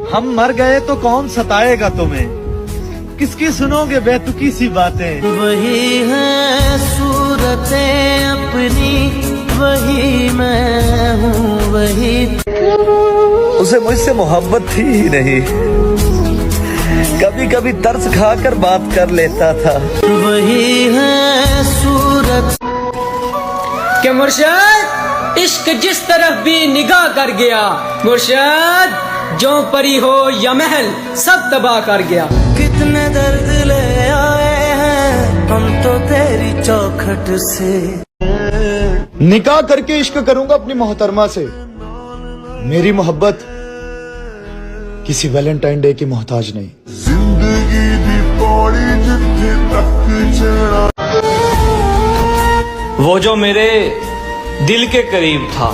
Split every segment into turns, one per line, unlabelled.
हम मर गए तो कौन सताएगा तुम्हें, किसकी सुनोगे बेतुकी सी बातें।
वही है सूरतें अपनी, वही मैं हूँ वही।
उसे मुझसे मोहब्बत थी ही नहीं, कभी कभी तरस खाकर बात कर लेता था।
वही है सूरत
के मुर्शद इश्क जिस तरफ भी निगाह कर गया, मुर्शद जो परी हो या महल सब तबाह कर गया।
कितने दर्द ले आए हैं हम तो तेरी चौखट से।
निकाह करके इश्क करूंगा अपनी मोहतरमा से। मेरी मोहब्बत किसी वैलेंटाइन डे की मोहताज नहीं।
जिंदगी दी पौड़ी जिथे तक चढ़ा।
वो जो मेरे दिल के करीब था,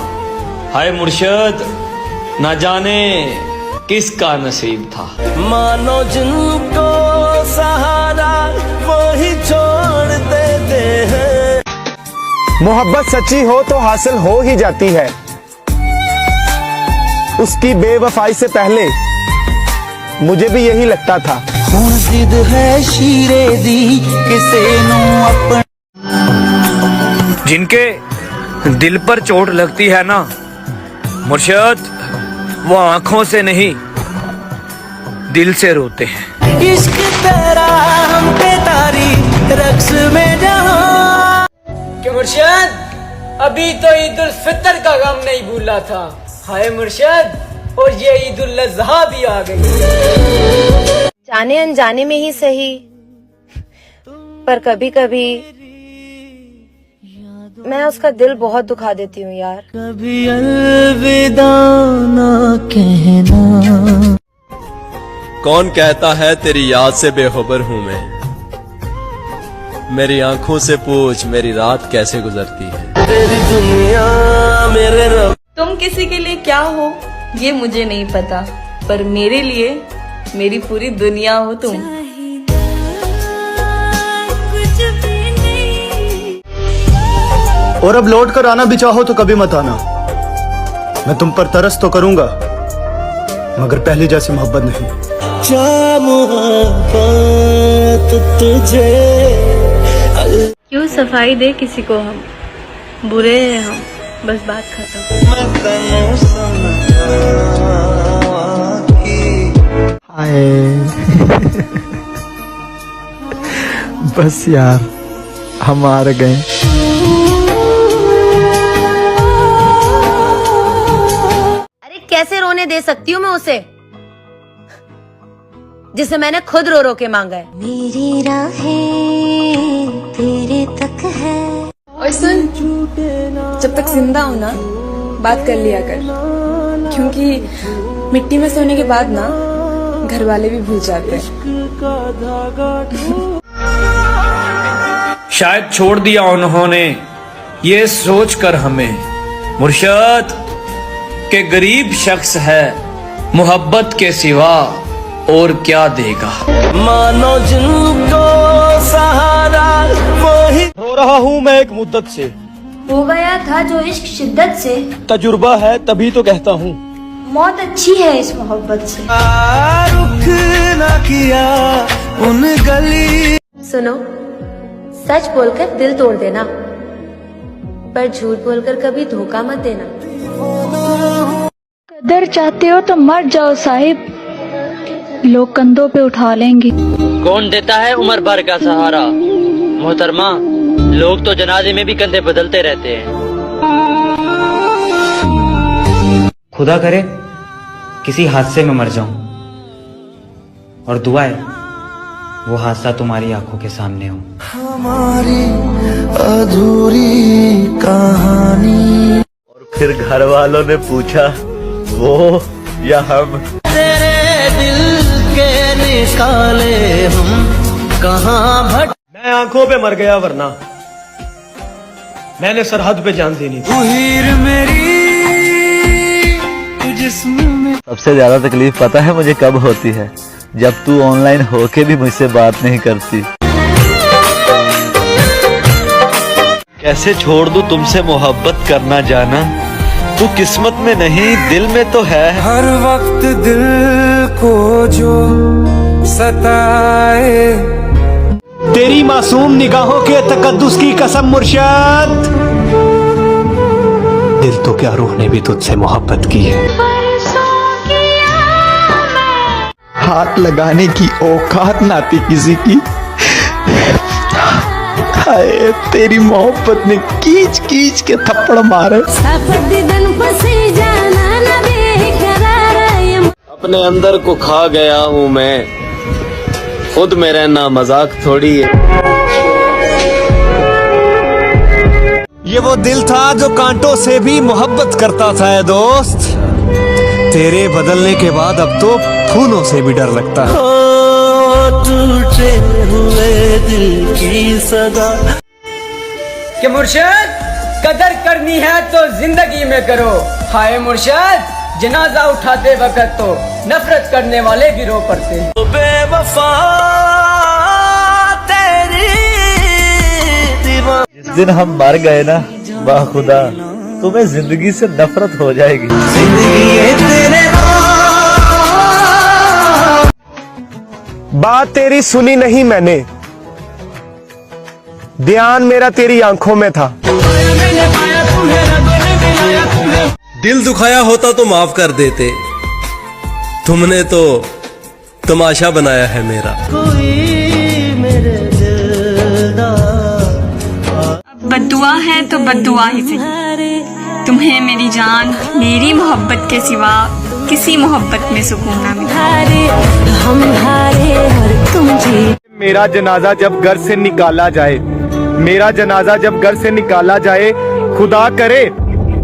हाय मुर्शद ना जाने किसका नसीब था।
मानो जिनको सहारा वही छोड़ देते हैं।
मोहब्बत सच्ची हो तो हासिल हो ही जाती है, उसकी बेवफाई से पहले मुझे भी यही लगता था।
हुण जिद है शीरे दी किसे नू अपन।
जिनके दिल पर चोट लगती है ना मुर्शद, वो आंखों से नहीं दिल से रोते हैं।
इश्क तेरा हम पे तारी रक्स में जहां।
के मुर्शद अभी तो ईद उल फितर का गम नहीं भूला था, हाय मुर्शद और ये ईद उल अज़हा भी आ गई।
जाने अनजाने में ही सही, पर कभी कभी मैं उसका दिल बहुत दुखा देती हूँ यार।
कभी अलविदा ना कहना।
कौन कहता है तेरी याद से बेखबर हूँ मैं, मेरी आंखों से पूछ मेरी रात कैसे गुजरती है।
तेरी दुनिया मेरे रब।
तुम किसी के लिए क्या हो ये मुझे नहीं पता, पर मेरे लिए मेरी पूरी दुनिया हो तुम।
और अब लौट कर आना भी चाहो तो कभी मत आना। मैं तुम पर तरस तो करूंगा, मगर पहली जैसी मोहब्बत नहीं।
क्या मोहब्बत तुझे।
क्यों सफाई दे किसी को हम, बुरे हैं हम, बस बात खत्म।
बस यार हम हार गए।
अरे कैसे रोने दे सकती हूँ मैं उसे, जिसे मैंने खुद रो रो के मांगा है।
मेरी राहें तेरे तक है।
और सुन, जब तक जिंदा हो ना बात कर लिया कर, क्योंकि मिट्टी में सोने के बाद ना घर वाले भी भूल जाते हैं।
शायद छोड़ दिया उन्होंने ये सोच कर हमें मुर्शद के गरीब शख्स है मोहब्बत के सिवा और क्या देगा।
मानो जिनको सहारा वही।
रो रहा हूँ मैं एक मुद्दत से,
हो गया था जो इश्क शिद्दत से।
तजुर्बा है तभी तो कहता हूँ,
मौत अच्छी है इस मोहब्बत से।
रुख ना किया उन गली।
सुनो, सच बोलकर दिल तोड़ देना, पर झूठ बोलकर कभी धोखा मत देना।
कदर चाहते हो तो मर जाओ साहिब, लोग कंधों पे उठा लेंगे।
कौन देता है उम्र भर का सहारा, मोहतरमा लोग तो जनाजे में भी कंधे बदलते रहते हैं।
खुदा करे किसी हादसे में मर जाऊं, और दुआ है वो हादसा तुम्हारी आंखों के सामने हो।
हमारी अधूरी कहानी।
और फिर घर वालों ने पूछा वो या हम।
तेरे दिल के निकाले हम कहाँ भट।
मैं आंखों पे मर गया वरना मैंने सरहद पे जान देनी थी।
उहीर मेरी जिस्म में।
सबसे ज्यादा तकलीफ पता है मुझे कब होती है, जब तू ऑनलाइन होके भी मुझसे बात नहीं करती। कैसे छोड़ दूं तुमसे मोहब्बत करना जाना, तू किस्मत में नहीं दिल में तो है।
हर वक्त दिल को जो सताए।
तेरी मासूम निगाहों के तकद्दुस की कसम मुर्शद, दिल तो क्या रूह ने भी तुझसे मोहब्बत की है। हाथ लगाने की औकात ना थी किसी की, हाय तेरी मोहब्बत ने कीच कीच के थप्पड़ मारे।
अपने अंदर को खा गया हूँ मैं, खुद में रहना मजाक थोड़ी है।
ये वो दिल था जो कांटों से भी मोहब्बत करता था है दोस्त, तेरे बदलने के बाद अब तो फूलों से भी डर लगता है।
टूटे हुए दिल की सदा।
कि मुर्शद कदर करनी है तो जिंदगी में करो। हाय मुर्शद जनाजा उठाते वक्त तो नफरत करने वाले भी रो पड़ते हैं।
बेवफा तेरी दीवार।
जिस दिन हम मर गए ना, वाह खुदा, तुम्हें जिंदगी से नफरत हो जाएगी।
जिंदगी तेरे
बात तेरी सुनी नहीं मैंने, ध्यान मेरा तेरी आंखों में था।
दिल दुखाया होता तो माफ कर देते, तुमने तो तमाशा बनाया है मेरा।
कोई मेरे
बद्दुआ है तो बद्दुआ ही सही, तुम्हें मेरी जान मेरी मोहब्बत के सिवा किसी मोहब्बत में सुकून ना मिला। हम हारे और तुम जीत।
मेरा जनाजा जब घर से निकाला जाए, मेरा जनाजा जब घर से निकाला जाए, खुदा करे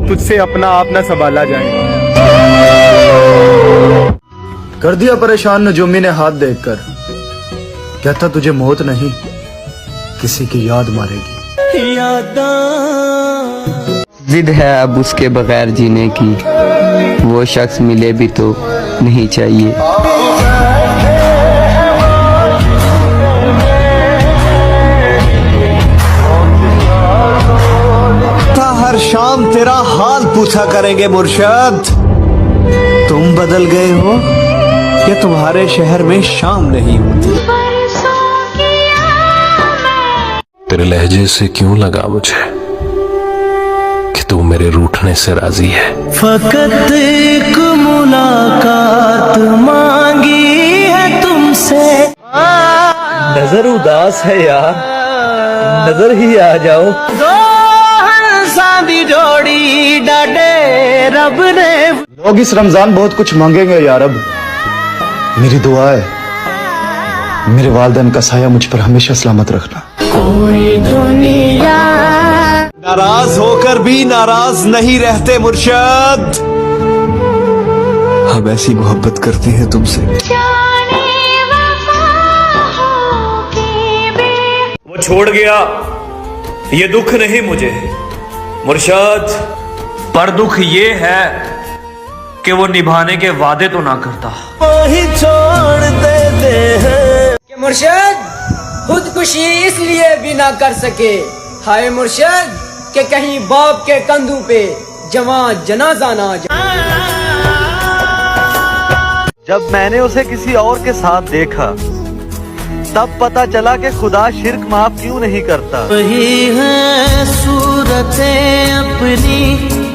तुझसे अपना आप न संभाला जाए। कर दिया परेशान नजूमी ने हाथ देखकर, कहता तुझे मौत नहीं किसी की याद मारेगी।
यादा
जिद है अब उसके बगैर जीने की, वो शख्स मिले भी तो नहीं चाहिए।
हर शाम तेरा हाल पूछा करेंगे मुर्शद, तुम बदल गए हो या तुम्हारे शहर में शाम नहीं होती।
तेरे लहजे से क्यों लगा मुझे कि तू मेरे रूठने से राजी है।
फकत एक मुलाकात मांगी है तुमसे।
नजर उदास है यार, नजर ही आ जाओ।
सादी जोड़ी डाटे रब ने।
लोग इस रमजान बहुत कुछ मांगेंगे यार, अब मेरी दुआ है मेरे वालिदैन का साया मुझ पर हमेशा सलामत रखना।
कोई दुनिया
नाराज होकर भी नाराज नहीं रहते मुर्शद, हम ऐसी मोहब्बत करते हैं तुमसे।
वो छोड़ गया ये दुख नहीं मुझे मुर्शद, पर दुख ये है कि वो निभाने के वादे तो ना करता।
वही छोड़ देते हैं।
कि मुर्शद खुदकुशी इसलिए भी ना कर सके। हाय मुर्शद कि कहीं बाप के कंधों पे जवां जनाजा ना जाए।
जब मैंने उसे किसी और के साथ देखा, तब पता चला कि खुदा शिर्क माफ क्यों नहीं करता।
वही है सूरतें अपनी,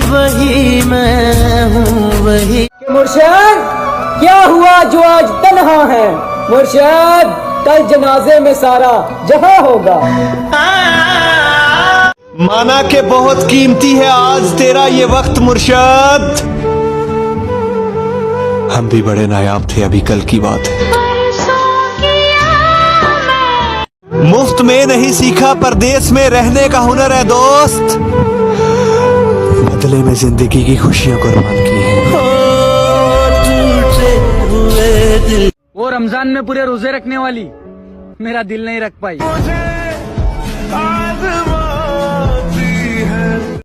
वही मैं हूँ वही।
मुर्शद क्या हुआ जो आज तन्हा है? मुर्शद कल जनाजे में सारा जहां होगा।
माना के बहुत कीमती है आज तेरा ये वक्त मुर्शद, हम भी बड़े नायाब थे अभी कल की बात है। मुफ्त में नहीं सीखा परदेश में रहने का हुनर है दोस्त, बदले में जिंदगी की खुशियां कुर्बान की है।
वो रमजान में पूरे रोजे रखने वाली मेरा दिल नहीं रख पाई।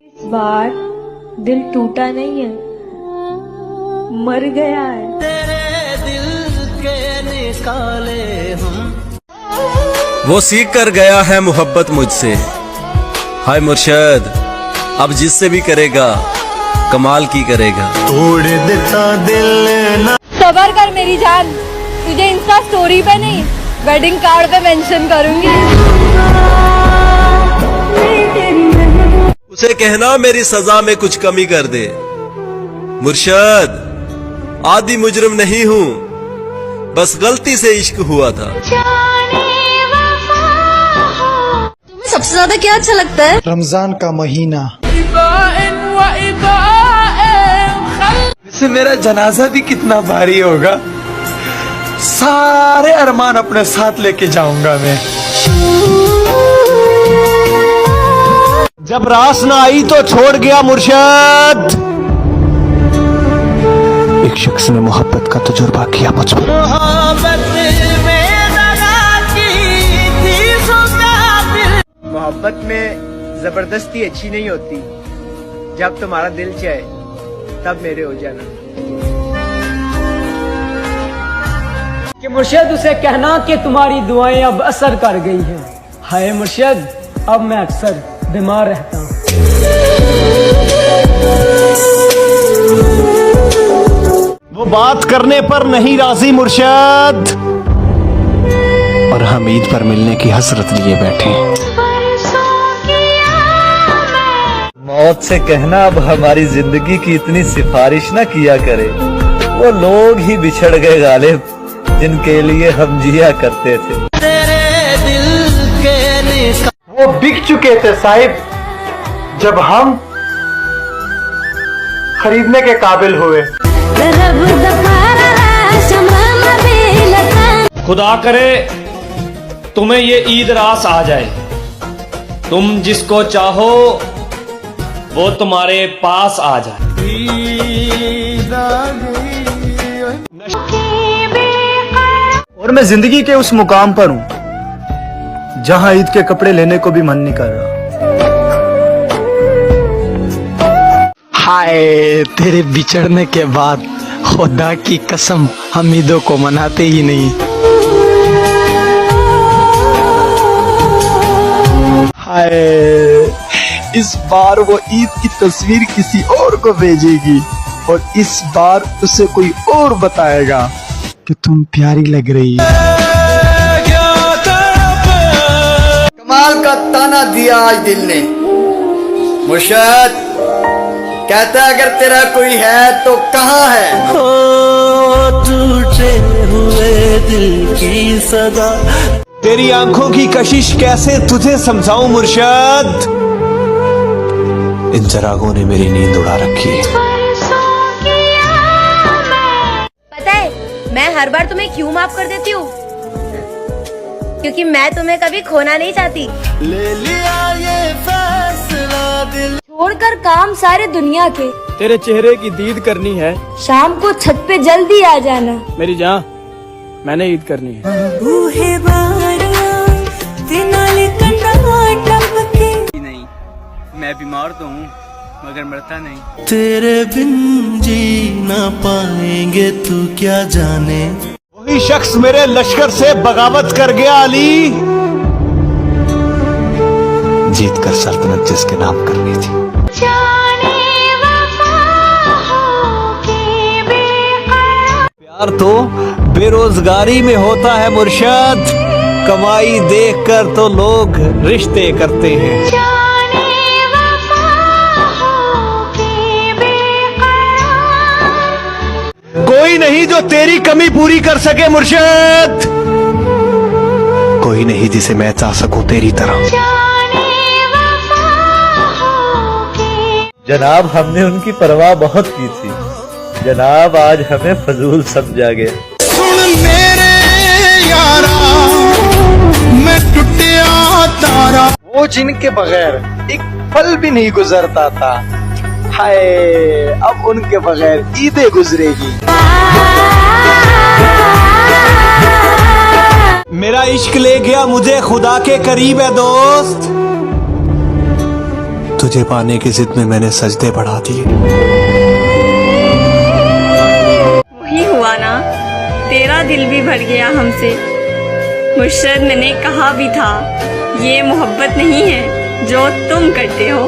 इस बार दिल टूटा नहीं है, मर गया है।
तेरे दिल के निकाले हम।
वो सीख कर गया है मोहब्बत मुझसे। हाय मुर्शद अब जिससे भी करेगा कमाल की करेगा।
तोड़ देता दिल ना।
तो सबर कर मेरी जान, तुझे इंस्टा स्टोरी पे नहीं वेडिंग कार्ड पे मेंशन करूंगी।
उसे कहना मेरी सजा में कुछ कमी कर दे। मुर्शद, आदि मुजरिम नहीं हूं, बस गलती से इश्क हुआ था।
तुम्हें सबसे ज्यादा क्या अच्छा लगता है?
रमजान का महीना।
वैसे मेरा जनाजा भी कितना भारी होगा, सारे अरमान अपने साथ लेके जाऊंगा मैं।
जब रास ना आई तो छोड़ गया मुर्शद। एक शख्स ने मोहब्बत का तजुर्बा किया मुझ पर।
मोहब्बत में जबरदस्ती अच्छी नहीं होती, जब तुम्हारा दिल चाहे तब मेरे हो जाना। कि मुर्शिद उसे कहना कि तुम्हारी दुआएं अब असर कर गई हैं। हाय मुर्शिद, अब मैं अक्सर बीमार रहता हूँ।
वो बात करने पर नहीं राजी मुर्शद, और हम ईद पर मिलने की हसरत लिए बैठे हैं।
मौत से कहना अब हमारी जिंदगी की इतनी सिफारिश ना किया करे। वो लोग ही बिछड़ गए गालिब, जिनके लिए हम जिया करते थे।
तेरे दिल के
वो बिक चुके थे साहिब, जब हम खरीदने के काबिल हुए।
खुदा करे तुम्हें ये ईद रास आ जाए, तुम जिसको चाहो वो तुम्हारे पास आ जाए।
और मैं जिंदगी के उस मुकाम पर हूं जहां ईद के कपड़े लेने को भी मन नहीं कर रहा।
हाय, तेरे बिछड़ने के बाद खुदा की कसम हम ईदों को मनाते ही नहीं। हाय, इस बार वो ईद की तस्वीर किसी और को भेजेगी और इस बार उसे कोई और बताएगा कि तुम प्यारी लग रही है।
कमाल का ताना दिया आज दिल ने। मुर्शद कहता है अगर तेरा कोई है तो कहाँ है?
हो टूटे हुए दिल की सदा।
तेरी आंखों की कशिश कैसे तुझे समझाऊं मुर्शद, इन चरागों ने मेरी नींद उड़ा रखी है।
पता है मैं हर बार तुम्हें क्यों माफ कर देती हूँ? क्योंकि मैं तुम्हें कभी खोना नहीं चाहती।
ले लिया ये फैसला दिल
छोड़कर काम सारे दुनिया के,
तेरे चेहरे की दीद करनी है।
शाम को छत पे जल्दी आ जाना।
मेरी जान, मैंने ईद करनी है। नहीं, मैं बीमार तो हूँ मगर मरता नहीं।
तेरे बिन जी ना पाएंगे तू क्या जाने।
वही शख्स मेरे लश्कर से बगावत कर गया अली, जीत कर सल्तनत जिसके नाम करनी थी। प्यार तो बेरोजगारी में होता है मुर्शद, कमाई देखकर तो लोग रिश्ते करते हैं। कोई नहीं जो तेरी कमी पूरी कर सके मुर्शद, कोई नहीं जिसे मैं चाह सकूं तेरी तरह।
जनाब हमने उनकी परवाह बहुत की थी, जनाब आज हमें फजूल समझा गया।
सुन मेरे यारा, मैं टूटिया तारा।
वो जिनके बगैर एक पल भी नहीं गुजरता था, हाय अब उनके बगैर ईदें गुजरेगी। मेरा इश्क ले गया मुझे खुदा के करीब है दोस्त, तुझे पाने की जिद में मैंने सजदे बढ़ा दिए।
वही हुआ ना, तेरा दिल भी भर गया हमसे। मुर्शद मैंने कहा भी था, ये मोहब्बत नहीं है जो तुम करते हो।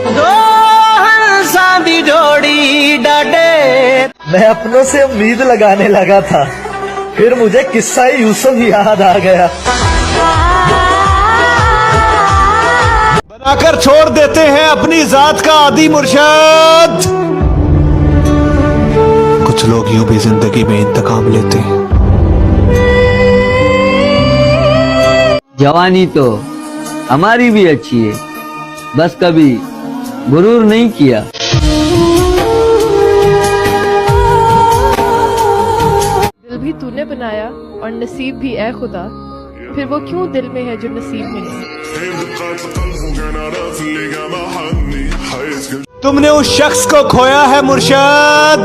सांदी जोड़ी डाडे।
मैं अपनों से उम्मीद लगाने लगा था, फिर मुझे किस्सा यूसुफ याद आ गया।
बनाकर छोड़ देते हैं अपनी जात का आदि मुर्शद। कुछ लोग यूं भी जिंदगी में इंतकाम लेते हैं।
जवानी तो हमारी भी अच्छी है, बस कभी गुरूर नहीं किया।
दिल भी तूने बनाया और नसीब भी ऐ खुदा, फिर वो क्यों दिल में है जो नसीब में नहीं।
तुमने उस शख्स को खोया है मुर्शद,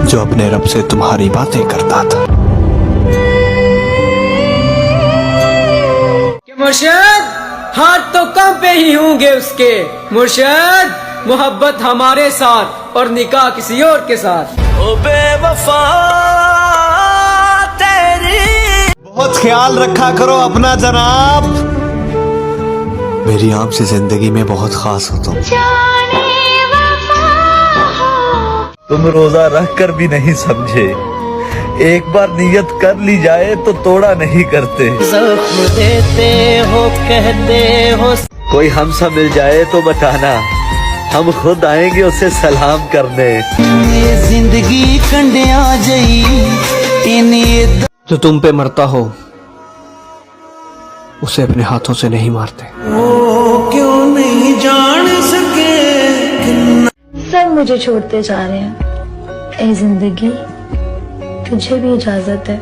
जो अपने रब से तुम्हारी बातें करता था।
मुर्शद, हाथ तो कम पे ही होंगे उसके। मुर्शद, मोहब्बत हमारे साथ और निकाह किसी और के साथ।
ओ बेवफा तेरी
बहुत ख्याल रखा करो अपना जनाब। मेरी आम से जिंदगी में बहुत खास हो तुम।
तुम रोजा रख कर भी नहीं समझे, एक बार नियत कर ली जाए तो तोड़ा नहीं करते।
जख्म देते हो कहते हो।
कोई हमसा मिल जाए तो बताना, हम खुद आएंगे उसे सलाम करने।
ये जिंदगी कंडिया जई
जो तुम पे मरता हो उसे अपने हाथों से नहीं मारते।
वो क्यों नहीं जान सके।
सब मुझे छोड़ते जा रहे हैं, ए जिंदगी तुझे भी इजाजत है,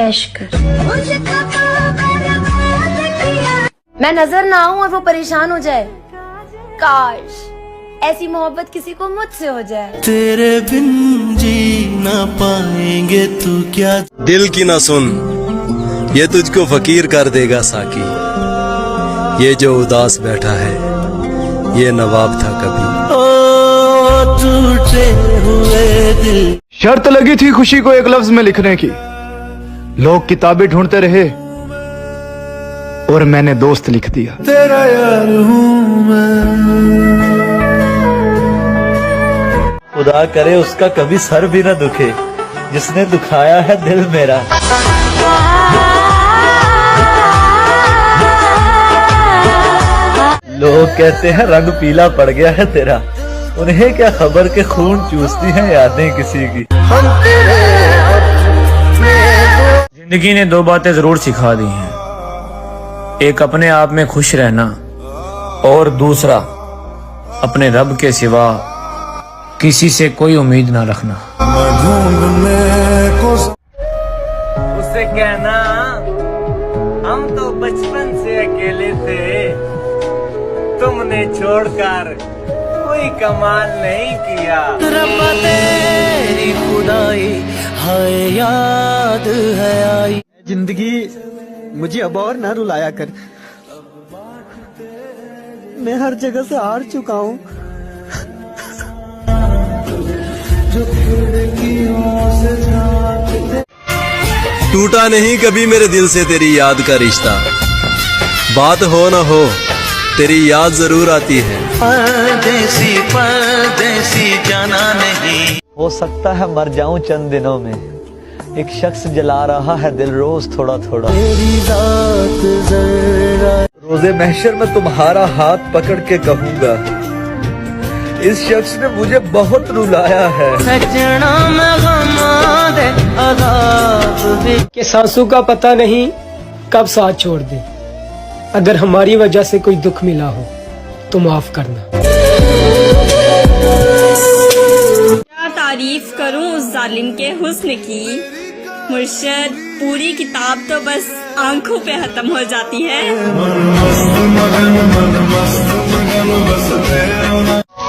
ऐश कर।
मैं नजर ना आऊं और वो परेशान हो जाए। काश ऐसी मोहब्बत किसी को मुझसे हो जाए।
तेरे बिन जी ना पाएंगे तू क्या।
दिल की ना सुन, ये तुझको फकीर कर देगा साकी। ये जो उदास बैठा है, ये नवाब था कभी।
ओ टूटे हुए दिल।
शर्त लगी थी खुशी को एक लफ्ज में लिखने की, लोग किताबें ढूंढते रहे और मैंने दोस्त लिख दिया।
तेरा यार हूँ मैं।
खुदा करे उसका कभी सर भी न दुखे, जिसने दुखाया है दिल मेरा। लोग कहते हैं रंग पीला पड़ गया है तेरा, उन्हें क्या खबर के खून चूसती हैं यादें किसी की।
जिंदगी ने दो बातें जरूर सिखा दी हैं, एक अपने आप में खुश रहना और दूसरा अपने रब के सिवा किसी से कोई उम्मीद ना रखना।
उससे कहना हम तो बचपन से अकेले थे, तुमने छोड़कर कोई कमाल नहीं किया।
रब्बा तेरी खुदाई हाय याद है आई।
जिंदगी मुझे अब और ना रुलाया कर, मैं हर जगह से हार चुका हूँ।
टूटा नहीं कभी मेरे दिल से तेरी याद का रिश्ता, बात हो ना हो तेरी याद जरूर आती है।
परदेसी परदेसी जाना नहीं।
हो सकता है मर जाऊं चंद दिनों में, एक शख्स जला रहा है दिल रोज थोड़ा थोड़ा।
तेरी रात जरा
रोजे महशर में तुम्हारा हाथ पकड़ के कहूंगा, इस शख्स ने मुझे बहुत रुलाया है।
सजना में गमा दे अदाब
कि सांसों का पता नहीं कब साथ छोड़ दे। अगर हमारी वजह से कोई दुख मिला हो तो माफ करना।
क्या तारीफ करूं उस जालिम के हुस्न की। मुर्शद, पूरी किताब तो बस आंखों पे खत्म हो जाती है।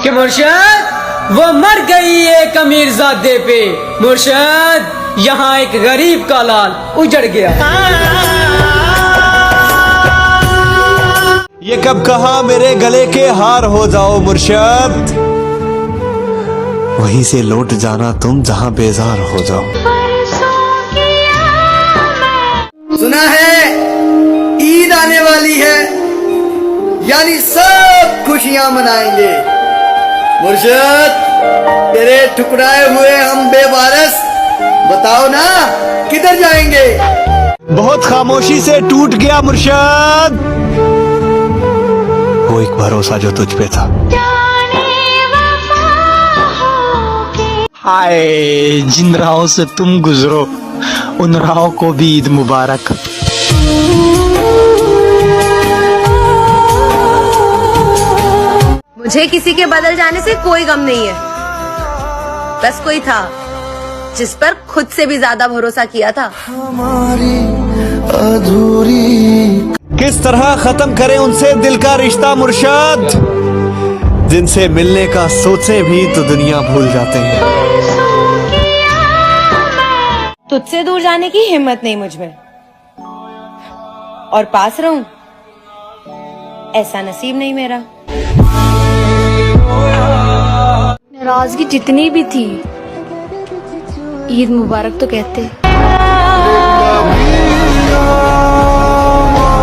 कि मुर्शद वो मर गई एक अमीरजादे पे। मुर्शद, यहाँ एक गरीब का लाल उजड़ गया।
ये कब कहा मेरे गले के हार हो जाओ मुर्शद, वहीं से लौट जाना तुम जहां बेजार हो जाओ।
सुना है ईद आने वाली है, यानी सब खुशियां मनाएंगे। मुर्शिद, तेरे ठुकराए हुए हम बेवारस, बताओ ना किधर जाएंगे?
बहुत खामोशी से टूट गया मुर्शिद वो एक भरोसा जो तुझ पे था। हाय, जिन राहों से तुम गुजरो उन राहों को भी ईद मुबारक।
मुझे किसी के बदल जाने से कोई गम नहीं है। बस कोई था जिस पर खुद से भी ज्यादा भरोसा किया था।
हमारी अधूरी
किस तरह खत्म करें उनसे दिल का रिश्ता मुर्शिद, जिनसे मिलने का सोचे भी तो दुनिया भूल जाते हैं।
तुझसे दूर जाने की हिम्मत नहीं मुझ में, और पास रहूं ऐसा नसीब नहीं मेरा।
नाराजगी जितनी भी थी, ईद मुबारक तो कहते।